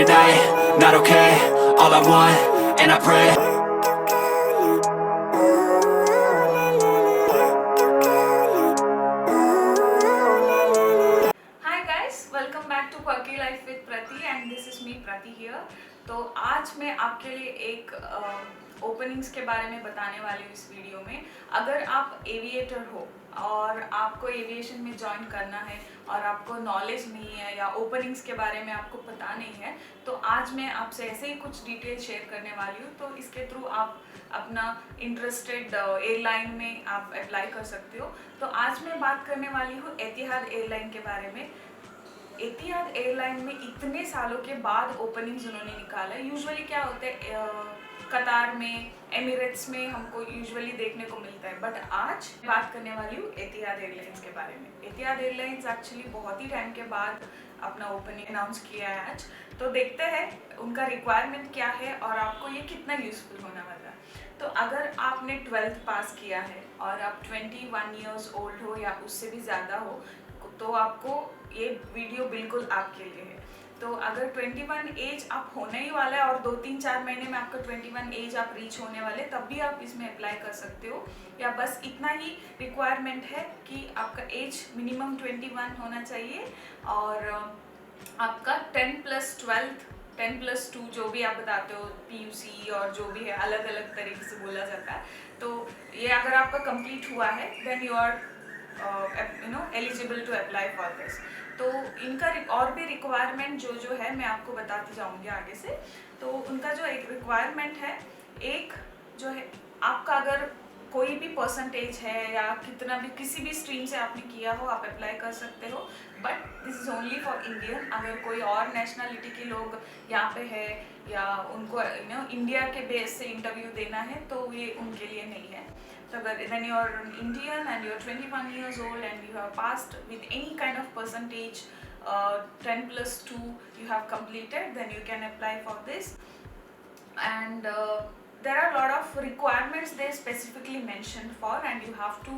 day, not okay. All I want, and I pray. Hi guys, welcome back to Quirky Life with Prati and this is me Prati here. तो आज मैं आपके लिए एक openings के बारे में बताने वाली हूँ इस वीडियो में। अगर आप एविएटर हो और आपको एविएशन में ज्वाइन करना है और आपको नॉलेज नहीं है या ओपनिंग्स के बारे में आपको पता नहीं है, तो आज मैं आपसे ऐसे ही कुछ डिटेल शेयर करने वाली हूँ। तो इसके थ्रू आप अपना इंटरेस्टेड एयरलाइन में आप अप्लाई कर सकते हो। तो आज मैं बात करने वाली हूँ एतिहाद एयरलाइन के बारे में। एतिहाद एयरलाइन में इतने सालों के बाद ओपनिंग्स उन्होंने निकाला है। यूजुअली क्या होता है, कतार में, एमिरेट्स में हमको यूजुअली देखने को मिलता है, बट आज बात करने वाली हूँ एतिहाद एयरलाइंस के बारे में। एतिहाद एयरलाइंस एक्चुअली बहुत ही टाइम के बाद अपना ओपनिंग अनाउंस किया है आज। तो देखते हैं उनका रिक्वायरमेंट क्या है और आपको ये कितना यूजफुल होने वाला है। तो अगर आपने 12th पास किया है और आप 21 ईयर्स ओल्ड हो या उससे भी ज़्यादा हो, तो आपको ये वीडियो बिल्कुल आपके लिए है। तो अगर 21 एज आप होने ही वाला है और 2-3-4 महीने में आपका 21 एज आप रीच होने वाले, तब भी आप इसमें अप्लाई कर सकते हो। या बस इतना ही रिक्वायरमेंट है कि आपका एज मिनिमम 21 होना चाहिए और आपका 10+2 जो भी आप बताते हो, PUC और जो भी है अलग अलग तरीके से बोला जाता है। तो ये अगर आपका कंप्लीट हुआ है, then you are eligible to apply for this. तो इनका और भी रिक्वायरमेंट जो है मैं आपको बताती जाऊंगी आगे से। तो उनका जो एक रिक्वायरमेंट है, एक जो है आपका अगर कोई भी परसेंटेज है या कितना भी किसी भी स्ट्रीम से आपने किया हो, आप अप्लाई कर सकते हो। But this is only for Indian. अगर कोई और नेशनलिटी के लोग यहाँ पे है या उनको इंडिया के बेस से इंटरव्यू देना है, तो ये उनके लिए नहीं है। So when you are an Indian and you are 21 years old and you have passed with any kind of percentage, 10+2 you have completed, then you can apply for this. And there are a lot of requirements they specifically mentioned for, and you have to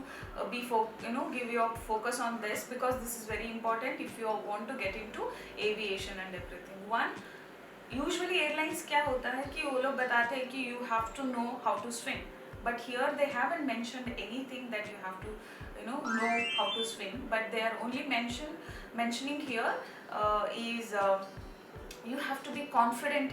give your focus on this because this is very important if you want to get into aviation and everything. One, usually airlines क्या होता है कि वो लोग बताते हैं कि you have to know how to swim. But here they haven't mentioned anything that you have to know how to swim, but they are only mentioning here is you have to be confident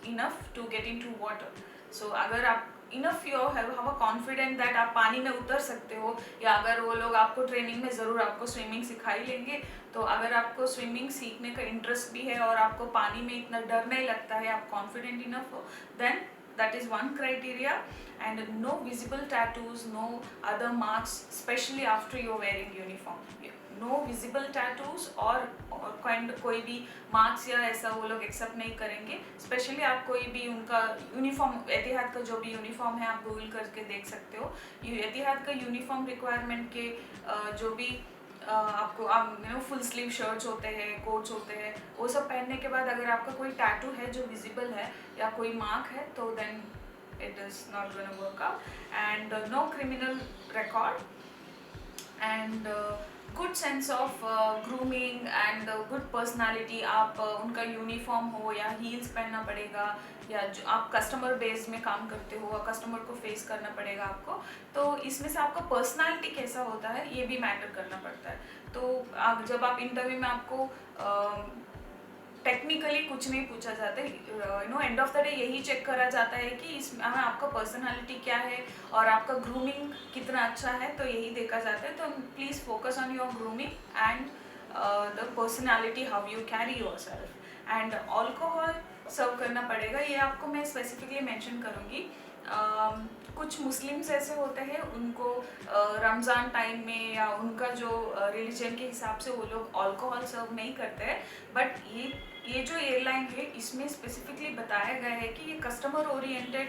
enough to get into water. So अगर आप enough you have a confident that आप पानी में उतर सकते हो, या अगर वो लोग आपको ट्रेनिंग में ज़रूर आपको स्विमिंग सिखाई लेंगे, तो अगर आपको स्विमिंग सीखने का इंटरेस्ट भी है और आपको पानी में इतना डर नहीं लगता है, आप कॉन्फिडेंट इनफ हो, then that is one criteria. And no visible tattoos, no other marks, especially after you're wearing uniform. No visible tattoos और कोई भी मार्क्स या ऐसा वो लोग एक्सेप्ट नहीं करेंगे। स्पेशली आप कोई भी उनका यूनिफॉर्म, एतिहाद का जो भी यूनिफॉर्म है आप गूगल करके देख सकते हो। एतिहाद का यूनिफॉर्म रिक्वायरमेंट के जो भी आपको फुल स्लीव शर्ट्स होते हैं, कोट्स होते हैं, वो सब पहनने के बाद अगर आपका कोई टैटू है जो विजिबल है या कोई मार्क है, तो then it is not gonna work out. And no criminal record and good sense of grooming and good personality. आप उनका यूनिफॉर्म हो या हील्स पहनना पड़ेगा, या जो आप कस्टमर बेस में काम करते हो, कस्टमर को फेस करना पड़ेगा आपको, तो इसमें से आपका पर्सनालिटी कैसा होता है ये भी मैटर करना पड़ता है। तो जब आप इंटरव्यू में आपको टेक्निकली कुछ नहीं पूछा जाता है, एंड ऑफ द डे यही चेक करा जाता है कि इसमें आपका पर्सनालिटी क्या है और आपका ग्रूमिंग कितना अच्छा है, तो यही देखा जाता है। तो please focus on your grooming and the personality, how you carry yourself. And alcohol serve करना पड़ेगा, ये आपको मैं स्पेसिफिकली मेंशन करूँगी। कुछ मुस्लिम्स ऐसे होते हैं, उनको रमज़ान टाइम में या उनका जो रिलीजन के हिसाब से वो लोग अल्कोहल सर्व नहीं करते हैं। बट ये जो एयरलाइन है, इसमें स्पेसिफिकली बताया गया है कि ये कस्टमर ओरिएंटेड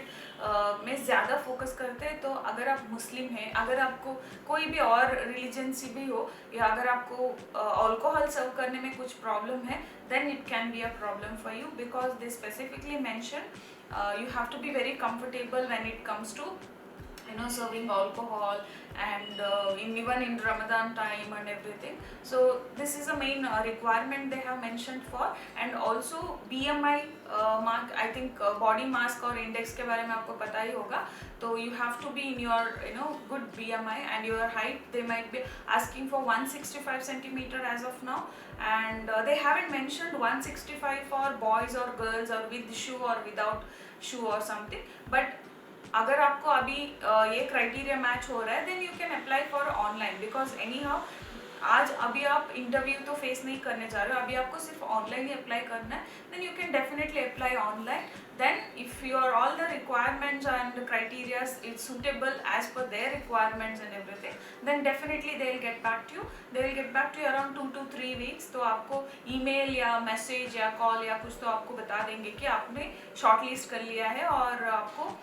में ज़्यादा फोकस करते हैं। तो अगर आप मुस्लिम हैं, अगर आपको कोई भी और रिलीजन से भी हो, या अगर आपको अल्कोहल सर्व करने में कुछ प्रॉब्लम है, then it can be a problem for you because they specifically mention you have to be very comfortable when it comes to serving alcohol and even in Ramadan time and everything. So this is a main requirement they have mentioned for. And also BMI mark, I think body mass और index के बारे में आपको पता ही होगा. तो you have to be in your good BMI, and your height they might be asking for 165 centimeter as of now, and they haven't mentioned 165 for boys or girls or with shoe or without shoe or something. But अगर आपको अभी ये criteria match हो रहा है then you can apply for online, because anyhow आज अभी आप इंटरव्यू तो फेस नहीं करने जा रहे हो, अभी आपको सिर्फ ऑनलाइन ही अप्लाई करना है. Then you can definitely apply online. Then if your all the requirements and criterias is suitable as per their requirements and everything, then definitely they will get back to you. They will get back to you around 2 to 3 weeks. तो आपको email या message या call या कुछ तो आपको बता देंगे कि आपने शॉर्टलिस्ट कर लिया है और आपको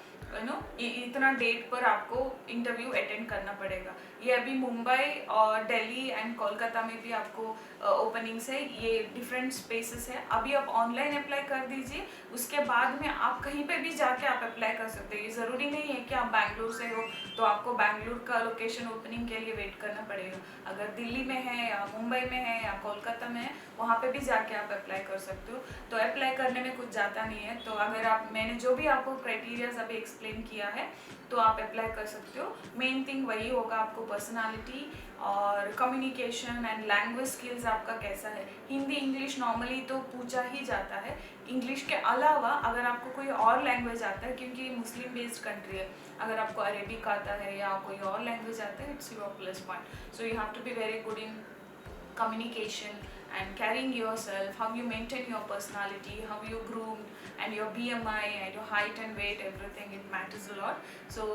इतना डेट पर आपको इंटरव्यू अटेंड करना पड़ेगा. ये अभी मुंबई और दिल्ली एंड कोलकाता में भी आपको ओपनिंग्स है, ये डिफरेंट स्पेसेस है. अभी आप ऑनलाइन अप्लाई कर दीजिए, उसके बाद में आप कहीं पे भी जाके आप अप्लाई कर सकते हैं. ये ज़रूरी नहीं है कि आप बैंगलोर से हो तो आपको बैंगलोर का लोकेशन ओपनिंग के लिए वेट करना पड़ेगा. अगर दिल्ली में है या मुंबई में है या कोलकाता में है, वहाँ पे भी जाके आप अप्लाई कर सकते हो. तो अप्लाई करने में कुछ ज़्यादा नहीं है. तो अगर आप, मैंने जो भी आपको क्राइटेरियाज अभी एक्सप्लेन किया है तो आप अप्लाई कर सकते हो. मेन थिंग वही होगा, आपको पर्सनालिटी और कम्युनिकेशन एंड लैंग्वेज स्किल्स आपका कैसा है. हिंदी इंग्लिश नॉर्मली तो पूछा ही जाता है. इंग्लिश के अलावा अगर आपको कोई और लैंग्वेज आता है, क्योंकि मुस्लिम बेस्ड कंट्री है, अगर आपको अरेबिक आता है या कोई और लैंग्वेज आता है, it's your plus point. So you have to be very good in communication and carrying yourself, how you maintain your personality, how you groom, and your BMI and your height and weight, everything, it matters a lot. So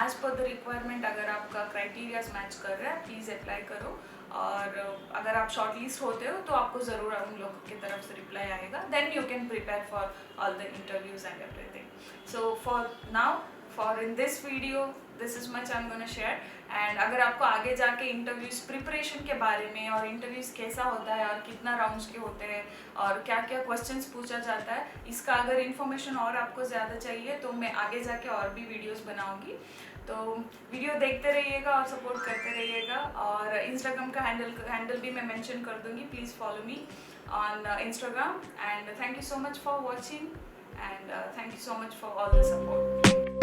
as per the requirement, अगर आपका criterias match कर रहा है please apply करो. और अगर आप short list होते हो तो आपको ज़रूर उन लोगों की तरफ से रिप्लाई आएगा. Then you can prepare for all the interviews and everything. So for now, for in this video, this is much I am gonna share. And अगर आपको आगे जाके इंटरव्यूज़ प्रिपरेशन के बारे में और इंटरव्यूज़ कैसा होता है और कितना राउंड्स के होते हैं और क्या क्या क्वेश्चंस पूछा जाता है, इसका अगर इन्फॉर्मेशन और आपको ज़्यादा चाहिए तो मैं आगे जाके और भी वीडियोस बनाऊंगी. तो वीडियो देखते रहिएगा और सपोर्ट करते रहिएगा. और इंस्टाग्राम का हैंडल भी मैं मेंशन कर दूँगी. Please follow me on Instagram. And thank you so much for watching, and thank you so much for all the support.